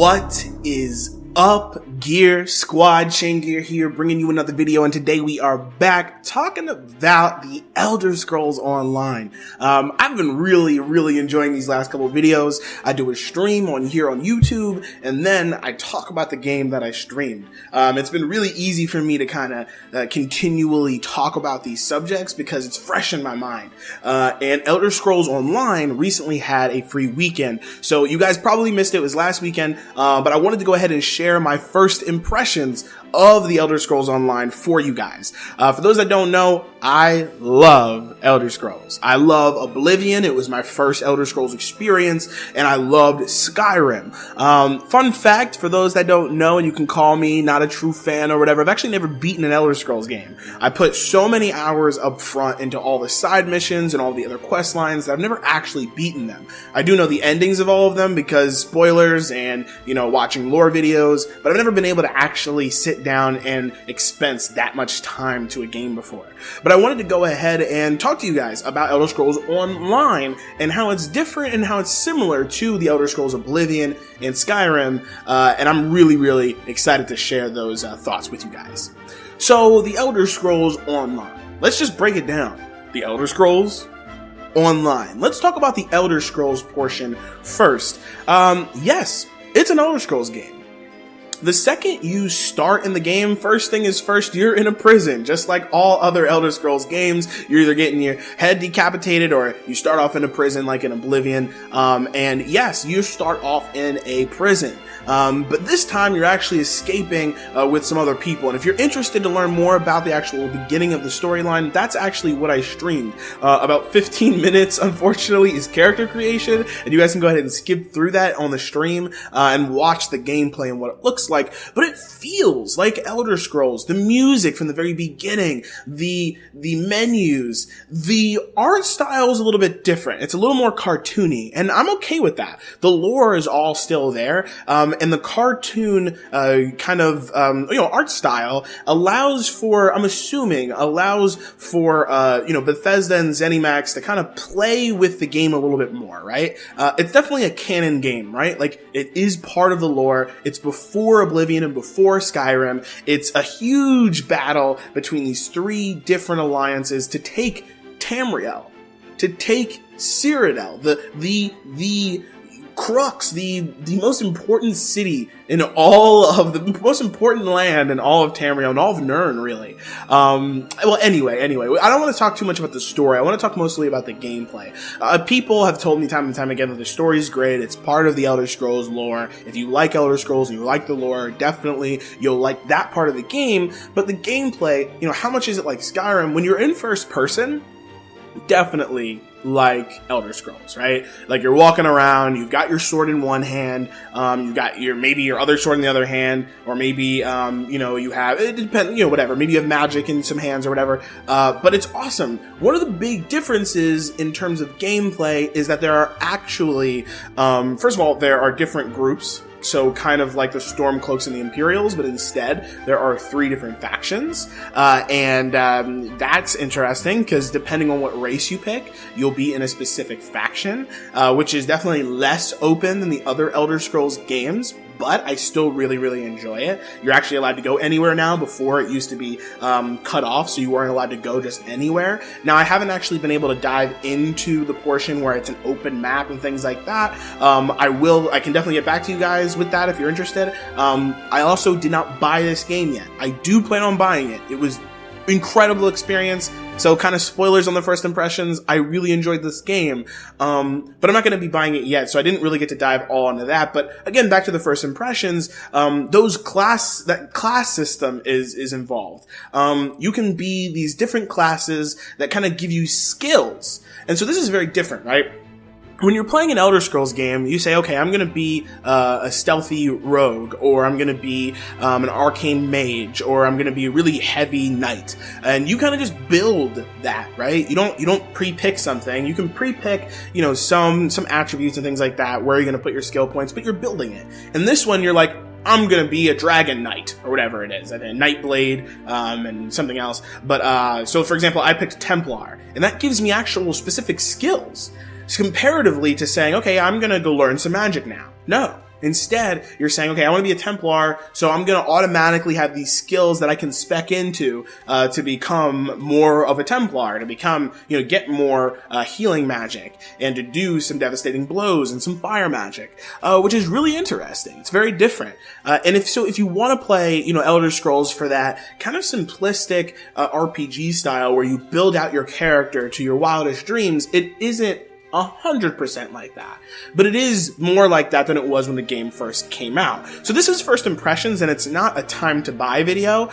What is up, Gear Squad? Chaingear here, bringing you another video, and today we are back talking about the Elder Scrolls Online. I've been really enjoying these last couple of videos. I do a stream here on YouTube, and then I talk about the game that I streamed. It's been really easy for me to kind of continually talk about these subjects because it's fresh in my mind. And Elder Scrolls Online recently had a free weekend, so you guys probably missed it. It was last weekend, but I wanted to go ahead and share my first impressions of the Elder Scrolls Online for you guys. For those that don't know, I love Elder Scrolls. I love Oblivion. It was my first Elder Scrolls experience, and I loved Skyrim. Fun fact, for those that don't know, and you can call me not a true fan or whatever, I've actually never beaten an Elder Scrolls game. I put so many hours up front into all the side missions and all the other quest lines that I've never actually beaten them. I do know the endings of all of them because spoilers and, watching lore videos, but I've never been able to actually sit down and expense that much time to a game before. But I wanted to go ahead and talk to you guys about Elder Scrolls Online and how it's different and how it's similar to the Elder Scrolls Oblivion and Skyrim, and I'm really excited to share those thoughts with you guys. So, the Elder Scrolls Online. Let's just break it down. The Elder Scrolls Online. Let's talk about the Elder Scrolls portion first. Yes, it's an Elder Scrolls game. The second you start in the game, first thing is first, you're in a prison. Just like all other Elder Scrolls games, you're either getting your head decapitated or you start off in a prison like in Oblivion. And yes, you start off in a prison. But this time you're actually escaping with some other people. And if you're interested to learn more about the actual beginning of the storyline, that's actually what I streamed. About 15 minutes, unfortunately, is character creation. And you guys can go ahead and skip through that on the stream and watch the gameplay and what it looks like. But it feels like Elder Scrolls. The music from the very beginning, the menus, the art style is a little bit different. It's a little more cartoony, and I'm okay with that. The lore is all still there. And the cartoon art style allows for Bethesda and ZeniMax to kind of play with the game a little bit more, right? It's definitely a canon game, right? Like, it is part of the lore. It's before Oblivion and before Skyrim. It's a huge battle between these three different alliances to take Tamriel, to take Cyrodiil, the crux, the most important city in all of the most important land in all of Tamriel and all of Nirn, really. Anyway, I don't want to talk too much about the story. I want to talk mostly about the gameplay. People have told me time and time again that the story is great. It's part of the Elder Scrolls lore. If you like Elder Scrolls and you like the lore, definitely you'll like that part of the game. But the gameplay, how much is it like Skyrim? When you're in first person, definitely like Elder Scrolls, right? Like, you're walking around, you've got your sword in one hand, you've got maybe your other sword in the other hand, or maybe, you have, it depends, whatever, maybe you have magic in some hands or whatever, but it's awesome. One of the big differences in terms of gameplay is that there are actually, first of all, there are different groups. So kind of like the Stormcloaks and the Imperials, but instead there are three different factions. And that's interesting because depending on what race you pick, you'll be in a specific faction, which is definitely less open than the other Elder Scrolls games. But I still really enjoy it. You're actually allowed to go anywhere now. Before, it used to be cut off, so you weren't allowed to go just anywhere. Now, I haven't actually been able to dive into the portion where it's an open map and things like that. I can definitely get back to you guys with that if you're interested. I also did not buy this game yet. I do plan on buying it. It was incredible experience. So kind of spoilers on the first impressions. I really enjoyed this game. But I'm not going to be buying it yet. So I didn't really get to dive all into that. But again, back to the first impressions, that class system is involved. You can be these different classes that kind of give you skills. And so this is very different, right? When you're playing an Elder Scrolls game, you say, okay, I'm going to be a stealthy rogue, or I'm going to be an arcane mage, or I'm going to be a really heavy knight. And you kind of just build that, right? You don't pre-pick something. You can pre-pick, some attributes and things like that, where you're going to put your skill points, but you're building it. And this one, you're like, I'm gonna be a dragon knight, or whatever it is, a Nightblade, and something else. But, so for example, I picked Templar, and that gives me actual specific skills. Comparatively to saying, okay, I'm gonna go learn some magic now. No. Instead, you're saying, okay, I want to be a Templar, so I'm going to automatically have these skills that I can spec into to become more of a Templar, to become, get more healing magic, and to do some devastating blows and some fire magic, which is really interesting. It's very different. And if you want to play, Elder Scrolls for that kind of simplistic RPG style where you build out your character to your wildest dreams, it isn't 100% like that, but it is more like that than it was when the game first came out. So this is first impressions, and it's not a time to buy video,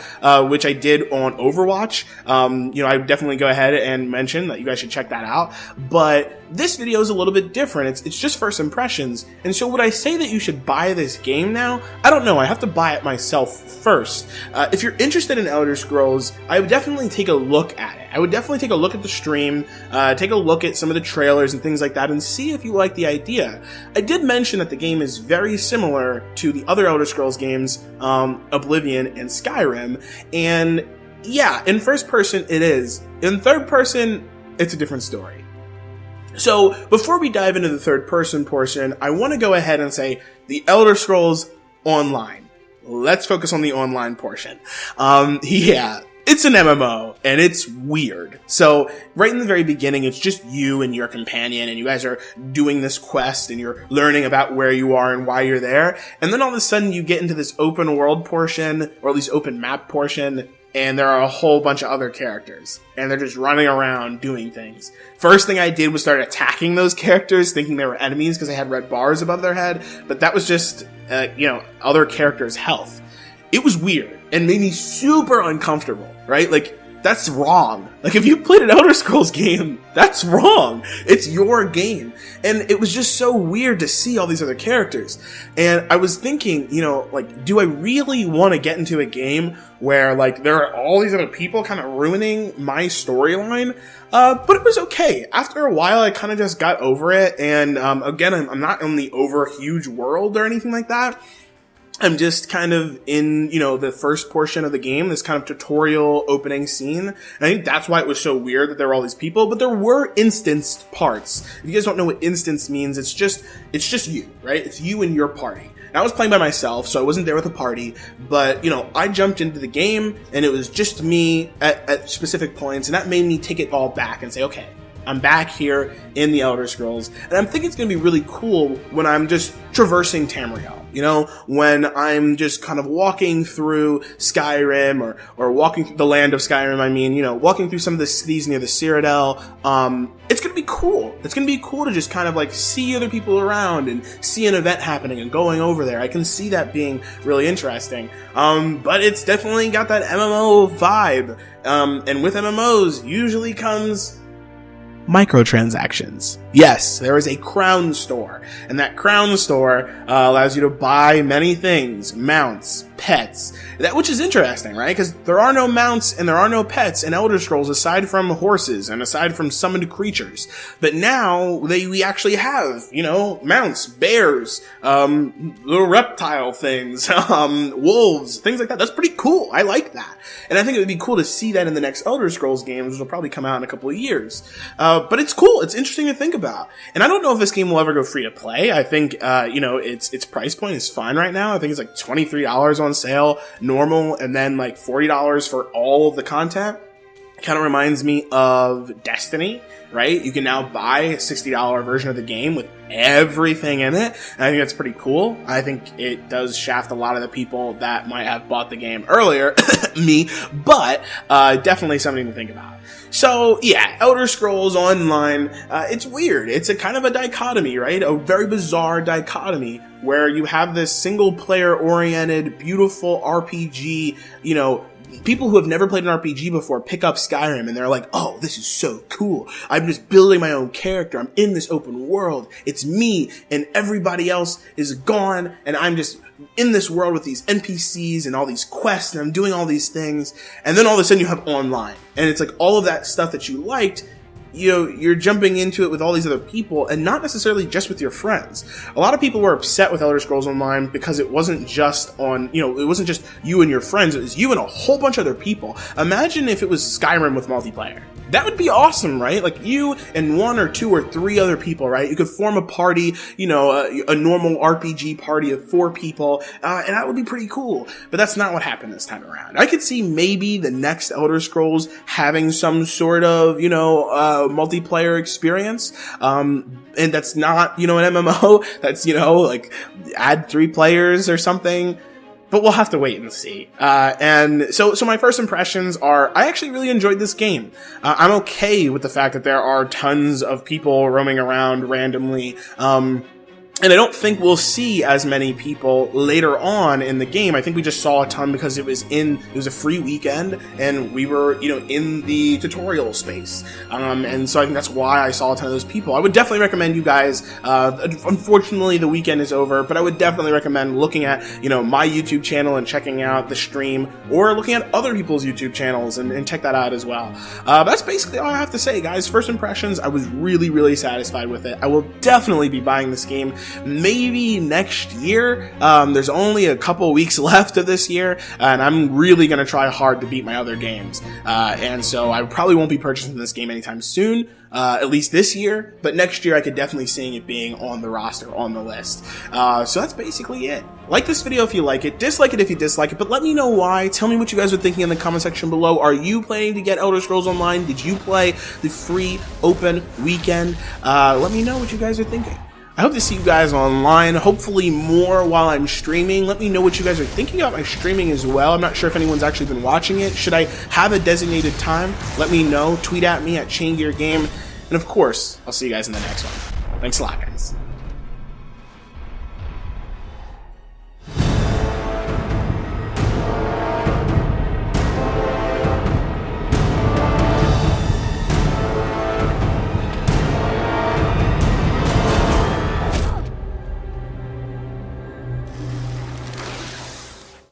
which I did on Overwatch. I definitely go ahead and mention that you guys should check that out, but this video is a little bit different. It's just first impressions. And so would I say that you should buy this game now? I don't know. I have to buy it myself first. If you're interested in Elder Scrolls, I would definitely take a look at it. I would definitely take a look at the stream, take a look at some of the trailers and things like that, and see if you like the idea. I did mention that the game is very similar to the other Elder Scrolls games, Oblivion and Skyrim, and yeah, in first person it is. In third person, it's a different story. So before we dive into the third person portion, I want to go ahead and say the Elder Scrolls Online. Let's focus on the online portion. It's an MMO, and it's weird. So, right in the very beginning, it's just you and your companion, and you guys are doing this quest, and you're learning about where you are and why you're there. And then all of a sudden, you get into this open world portion, or at least open map portion, and there are a whole bunch of other characters, and they're just running around doing things. First thing I did was start attacking those characters, thinking they were enemies because they had red bars above their head, but that was just, other characters' health. It was weird and made me super uncomfortable, right? Like, that's wrong. Like, if you played an Elder Scrolls game, that's wrong. It's your game. And it was just so weird to see all these other characters. And I was thinking, do I really want to get into a game where, there are all these other people kind of ruining my storyline? But it was okay. After a while, I kind of just got over it. And, again, I'm not in the over huge world or anything like that. I'm just kind of in, the first portion of the game, this kind of tutorial opening scene. And I think that's why it was so weird that there were all these people, but there were instanced parts. If you guys don't know what instance means, it's just you, right? It's you and your party. And I was playing by myself, so I wasn't there with a party, but, I jumped into the game and it was just me at specific points, and that made me take it all back and say, okay, I'm back here in the Elder Scrolls, and I'm thinking it's going to be really cool when I'm just traversing Tamriel. When I'm just kind of walking through Skyrim or walking through the land of Skyrim, walking through some of the cities near the Cyrodiil. It's going to be cool. It's going to be cool to just kind of see other people around and see an event happening and going over there. I can see that being really interesting. But it's definitely got that MMO vibe. And with MMOs usually comes microtransactions. Yes, there is a crown store, and that crown store allows you to buy many things, mounts, pets, which is interesting, right? Because there are no mounts and there are no pets in Elder Scrolls aside from horses and aside from summoned creatures. But now we actually have, mounts, bears, little reptile things, wolves, things like that. That's pretty cool. I like that. And I think it would be cool to see that in the next Elder Scrolls games, which will probably come out in a couple of years. But it's cool. It's interesting to think about. And I don't know if this game will ever go free to play. I think, its price point is fine right now. I think it's $23 on sale, normal, and then $40 for all of the content. Kind of reminds me of Destiny, right? You can now buy a $60 version of the game with everything in it, and I think that's pretty cool. I think it does shaft a lot of the people that might have bought the game earlier, me, but definitely something to think about. So, yeah, Elder Scrolls Online, it's weird. It's a kind of a dichotomy, right? A very bizarre dichotomy where you have this single-player-oriented, beautiful RPG, people who have never played an RPG before pick up Skyrim and they're like, oh, this is so cool. I'm just building my own character. I'm in this open world. It's me and everybody else is gone, and I'm just in this world with these NPCs and all these quests, and I'm doing all these things. And then all of a sudden you have online, and it's all of that stuff that you liked, you're jumping into it with all these other people, and not necessarily just with your friends. A lot of people were upset with Elder Scrolls Online because it wasn't just it wasn't just you and your friends, it was you and a whole bunch of other people. Imagine if it was Skyrim with multiplayer. that would be awesome, right? Like you and 1 or 2 or 3 other people, right? You could form a party, you know, a normal RPG party of 4 people, and that would be pretty cool. But that's not what happened this time around. I could see maybe the next Elder Scrolls having some sort of, you know, multiplayer experience, and that's not, you know, an MMO. That's, you know, like add 3 players or something. But we'll have to wait and see. And so my first impressions are, I actually really enjoyed this game. I'm okay with the fact that there are tons of people roaming around randomly. And I don't think we'll see as many people later on in the game. I think we just saw a ton because it was a free weekend and we were, you know, in the tutorial space. And so I think that's why I saw a ton of those people. I would definitely recommend you guys, unfortunately the weekend is over, but I would definitely recommend looking at, you know, my YouTube channel and checking out the stream, or looking at other people's YouTube channels and check that out as well. That's basically all I have to say, guys. First impressions, I was really, really satisfied with it. I will definitely be buying this game maybe next year. There's only a couple weeks left of this year, and I'm really going to try hard to beat my other games. And so I probably won't be purchasing this game anytime soon, at least this year, but next year I could definitely see it being on the roster, on the list. So that's basically it. Like this video if you like it, dislike it if you dislike it, but let me know why. Tell me what you guys are thinking in the comment section below. Are you planning to get Elder Scrolls Online? Did you play the free open weekend? Let me know what you guys are thinking. I hope to see you guys online, hopefully more while I'm streaming. Let me know what you guys are thinking about my streaming as well. I'm not sure if anyone's actually been watching it. Should I have a designated time? Let me know. Tweet at me at Chaingear Game. And of course, I'll see you guys in the next one. Thanks a lot, guys.